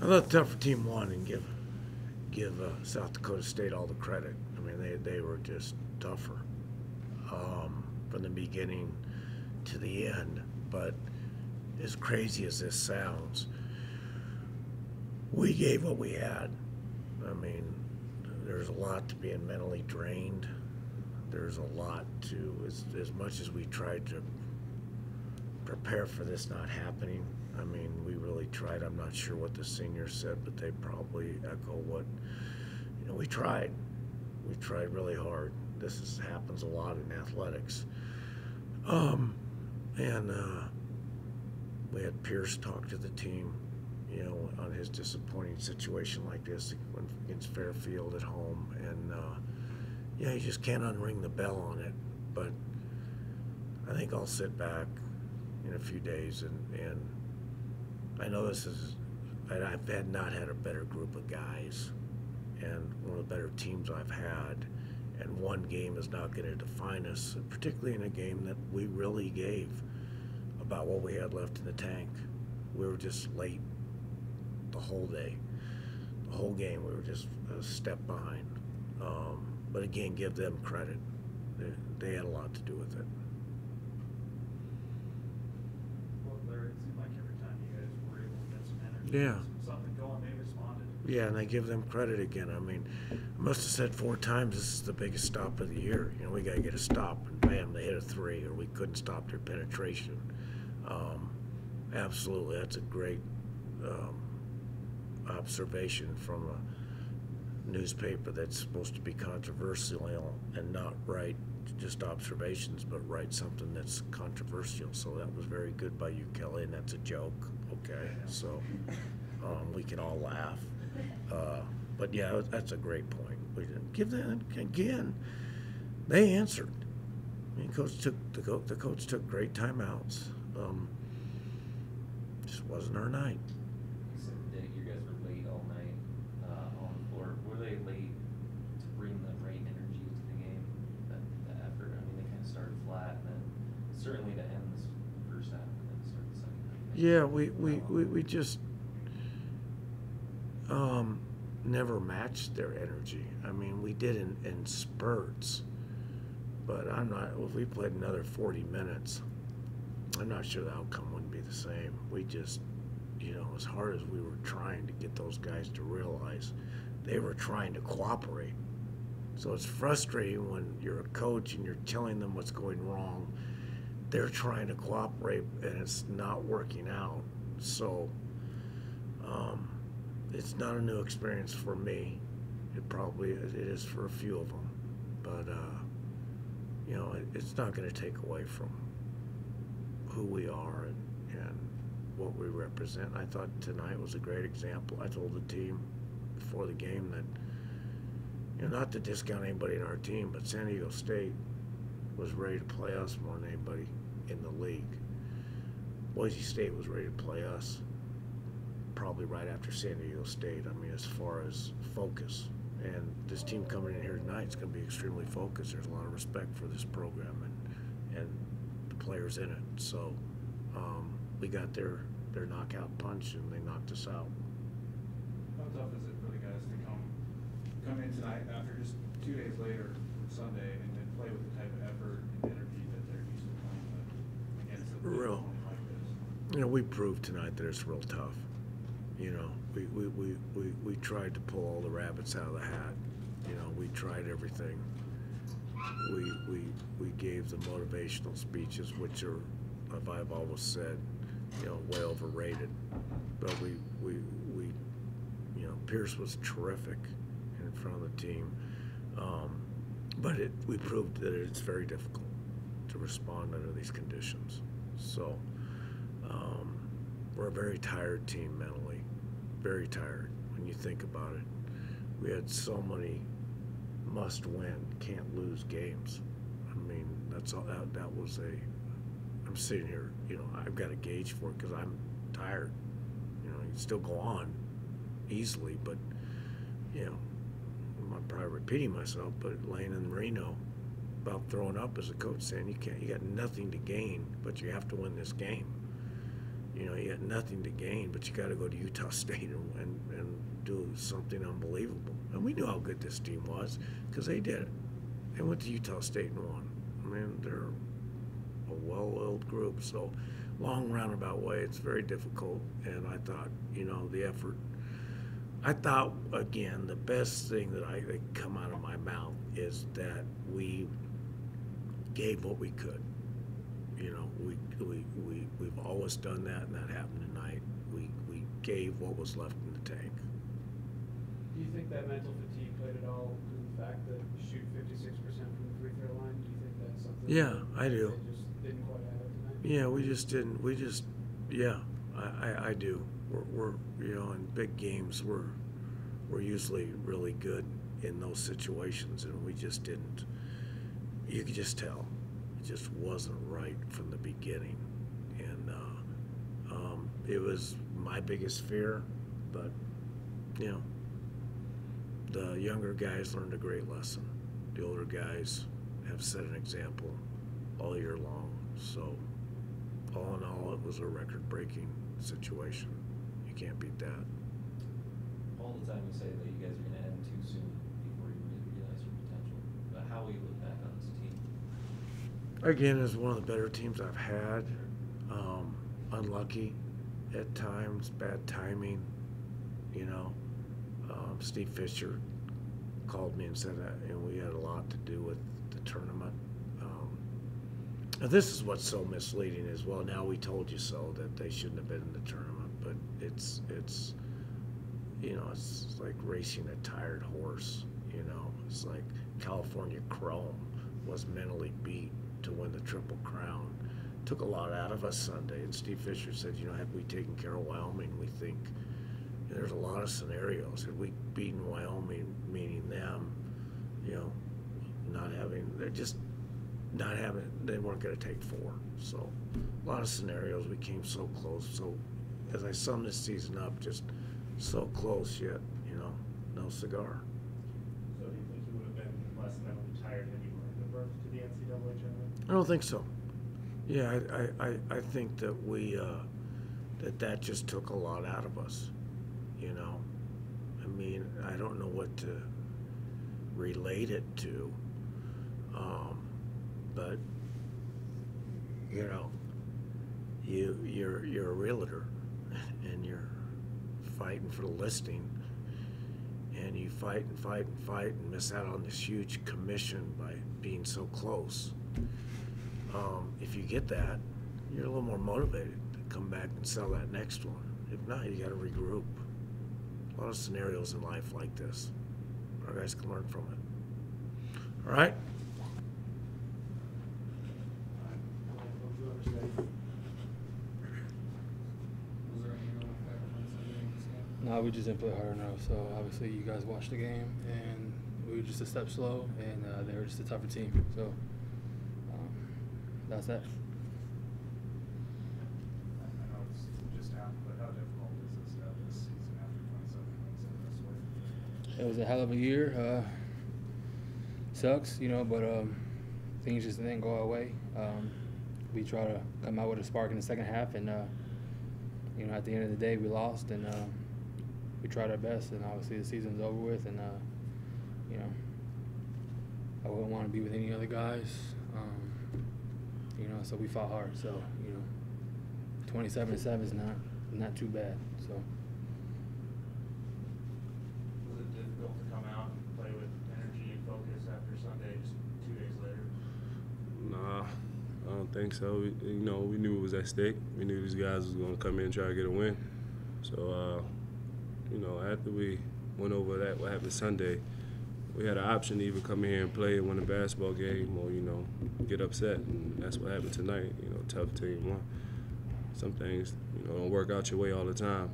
I thought the tougher team won, and give South Dakota State all the credit. I mean, they were just tougher from the beginning to the end. But as crazy as this sounds, we gave what we had. I mean, there's a lot to being mentally drained. There's a lot to, as much as we tried to prepare for this not happening. I mean, we really tried. I'm not sure what the seniors said, but they probably echo what, we tried. We tried really hard. Happens a lot in athletics. And we had Pierce talk to the team, on his disappointing situation like this against Fairfield at home. And, you just can't unring the bell on it. But I think I'll sit back in a few days and I know I've not had a better group of guys and one of the better teams I've had. And one game is not going to define us, particularly in a game that we really gave about what we had left in the tank. We were just late the whole day. The whole game, we were just a step behind. But again, give them credit. They had a lot to do with it. Well, Larry, it seemed like every time you guys were able to get some energy, something going, they responded. Yeah, and I give them credit again. I mean, I must have said 4 times this is the biggest stop of the year. We got to get a stop, and bam, they hit a 3, or we couldn't stop their penetration. Absolutely, that's a great observation from a newspaper that's supposed to be controversial and not write just observations, but write something that's controversial. So that was very good by you, Kelly, and that's a joke. Okay, so we can all laugh. But yeah, that's a great point. We didn't give them again. They answered. I mean, the coach took great timeouts. Just wasn't our night. You said that you guys were late all night on the floor. Were they late to bring the right energy to the game? The effort. I mean, they kind of started flat, and then certainly to end this first half and then start the second half. Yeah, we just never matched their energy. I mean, we did in spurts, but if we played another 40 minutes, I'm not sure the outcome wouldn't be the same. We just, as hard as we were trying to get those guys to realize, they were trying to cooperate. So it's frustrating when you're a coach and you're telling them what's going wrong. They're trying to cooperate and it's not working out. So it's not a new experience for me. It is for a few of them, but it's not going to take away from who we are and what we represent. I thought tonight was a great example. I told the team before the game that, not to discount anybody in our team, but San Diego State was ready to play us more than anybody in the league. Boise State was ready to play us probably right after San Diego State. I mean, as far as focus. And this team coming in here tonight is going to be extremely focused. There's a lot of respect for this program and the players in it. So we got their knockout punch and they knocked us out. How tough is it for the guys to come in tonight after just 2 days later, Sunday, and then play with the type of effort and energy that they're used to playing with against a big opponent like this? We proved tonight that it's real tough. We tried to pull all the rabbits out of the hat. We tried everything. We gave the motivational speeches, which are, I've always said, way overrated. But we Pierce was terrific in front of the team. But we proved that it's very difficult to respond under these conditions. So we're a very tired team mentally, very tired when you think about it. We had so many must-win, can't-lose games. I mean, that's all. That was I'm sitting here, I've got a gauge for it because I'm tired. You can still go on easily, but I'm probably repeating myself. But Lane and Reno about throwing up as a coach, saying you got nothing to gain, but you have to win this game. You know, you had nothing to gain, but you got to go to Utah State and do something unbelievable. And we knew how good this team was because they did it. They went to Utah State and won. I mean, they're a well-oiled group. So, long roundabout way, it's very difficult. And I thought, you know, the effort. I thought, again, the best thing that come out of my mouth is that we gave what we could. You know, we've always done that, and that happened tonight. We gave what was left in the tank. Do you think that mental fatigue played at all in the fact that you shoot 56% from the free throw line? Do you think that's something? Yeah, I do. They just didn't quite have it tonight? Yeah, we just didn't. Yeah, I do. We're you know, in big games we're usually really good in those situations, and we just didn't. You could just tell. It just wasn't right from the beginning, and it was my biggest fear. But you know, the younger guys learned a great lesson. The older guys have set an example all year long. So, all in all, it was a record-breaking situation. You can't beat that. All the time you say that you guys are going to end too soon before you really realize your potential. But how will you look back on this team? Again, it's one of the better teams I've had. Unlucky at times, bad timing. You know, Steve Fisher called me and said that, and we had a lot to do with the tournament. This is what's so misleading as well. Now we told you so, that they shouldn't have been in the tournament, but it's you know, it's like racing a tired horse. You know, it's like California Chrome was mentally beat to win the Triple Crown. Took a lot out of us Sunday, and Steve Fisher said, you know, had we taken care of Wyoming, we think there's a lot of scenarios. Had we beaten Wyoming, meaning them, you know, they weren't going to take 4. So a lot of scenarios, we came so close. So as I sum this season up, just so close yet, you know, no cigar. So do you think you would have been less mentally tired had you earned the berth to the NCAA tournament? I don't think so. Yeah, I think that that just took a lot out of us, you know. I mean, I don't know what to relate it to, but you know, you're a realtor, and you're fighting for the listing, and you fight and fight and fight and miss out on this huge commission by being so close. If you get that, you're a little more motivated to come back and sell that next one. If not, you got to regroup. A lot of scenarios in life like this. Our guys can learn from it. All right? Was there anything wrong with Sunday in this game? No, we just didn't play hard enough. So obviously, you guys watched the game, and we were just a step slow, and they were just a tougher team. So that's that. I know it's just happened, but how difficult is this to have this season after 27 wins in this way? It was a hell of a year. Sucks, you know, but things just didn't go our way. We try to come out with a spark in the second half, and you know, at the end of the day, we lost, and we tried our best. And obviously, the season's over with, and you know, I wouldn't want to be with any other guys. You know, so we fought hard. So you know, 27-7 is not too bad. So. Was it difficult to come out and play with energy and focus after Sunday, just 2 days later? Nah, I don't think so. You know, we knew it was at stake. We knew these guys was going to come in and try to get a win. So, you know, after we went over that, what happened Sunday, we had an option to either come in here and play and win a basketball game or, you know, get upset. And that's what happened tonight. You know, tough team won. Some things, you know, don't work out your way all the time.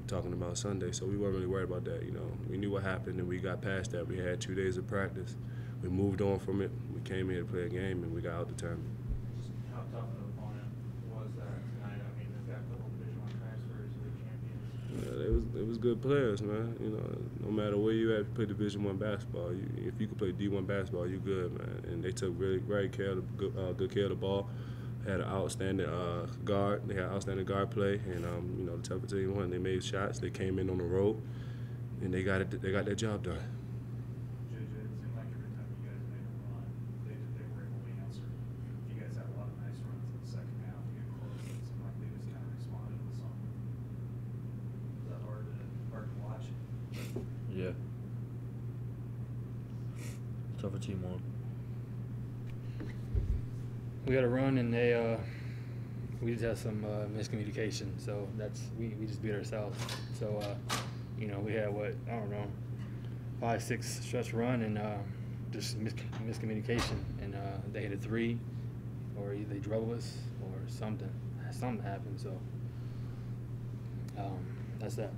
Talking about Sunday, so we weren't really worried about that. You know, we knew what happened and we got past that. We had 2 days of practice. We moved on from it. We came here to play a game and we got out determined. Just how tough of an opponent was that tonight? I mean, they've got a couple Division I transfers, league champions. Yeah, it was good players, man. You know, no matter where you at, play Division I basketball. If you could play D1 basketball, you good, man. And they took really very good care of the ball. had an outstanding guard. They had outstanding guard play, and you know, the Tougher team won. They made shots. They came in on the road, and they got it. They got their job done. JJ, it seemed like every time you guys made a run, they were able to answer. You guys had a lot of nice runs in the second half to get close. It seemed like they just kind of responded with something. Was that hard to watch? Yeah. Tougher team won. We had a run and we just had some miscommunication. So we just beat ourselves. So you know, we had what, I don't know, 5-6 stretch run and just miscommunication, and they hit a three, or either they dribble us or something happened. So that's that.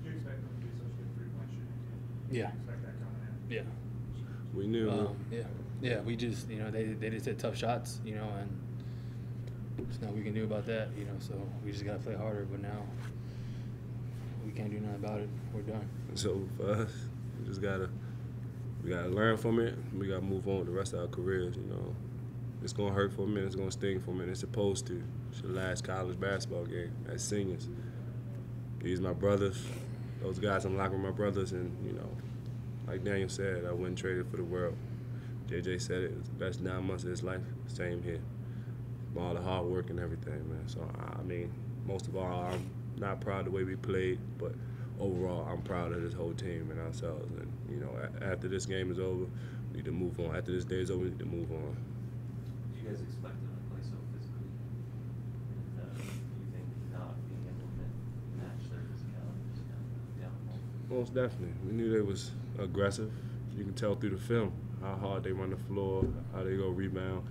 Do you expect them to be such a good three-point shooting team? Yeah. Do you expect that coming in? Yeah. We knew. Yeah, we just, you know, they just hit tough shots, you know, and there's nothing we can do about that, you know, so we just got to play harder, but now we can't do nothing about it. We're done. So for us, we gotta learn from it. We gotta move on with the rest of our careers. You know, it's gonna hurt for a minute. It's gonna sting for a minute. It's supposed to. It's the last college basketball game as seniors. These my brothers. Those guys I'm locking with my brothers, and you know, like Daniel said, I wouldn't trade it for the world. JJ said it was the best 9 months of his life. Same here. All the hard work and everything, man. So I mean, most of all, I'm not proud of the way we played, but overall, I'm proud of this whole team and ourselves. And you know, after this game is over, we need to move on. After this day is over, we need to move on. Do you guys expect them to play so physically? And you think not being able to match their physicality is kind of downfall? Most definitely. We knew they was aggressive. You can tell through the film how hard they run the floor, how they go rebound,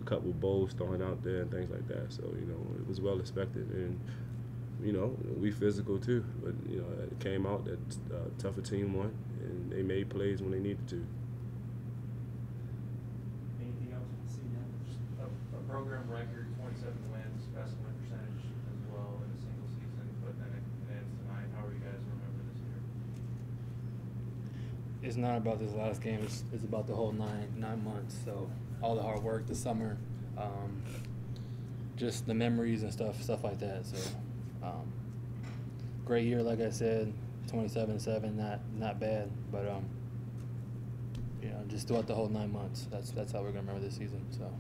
a couple bowls thrown out there and things like that. So, you know, it was well expected. And, you know, we physical too. But, you know, it came out that Tougher team won, and they made plays when they needed to. Anything else on the season? Just a program record, 27 wins, best win percentage as well in a single season, but then it ends tonight. How are you guys remember this year? It's not about this last game. It's about the whole nine months. So all the hard work, the summer, just the memories and stuff like that. So great year, like I said, 27-7, not bad, but you know, just throughout the whole 9 months. That's how we're gonna remember this season. So.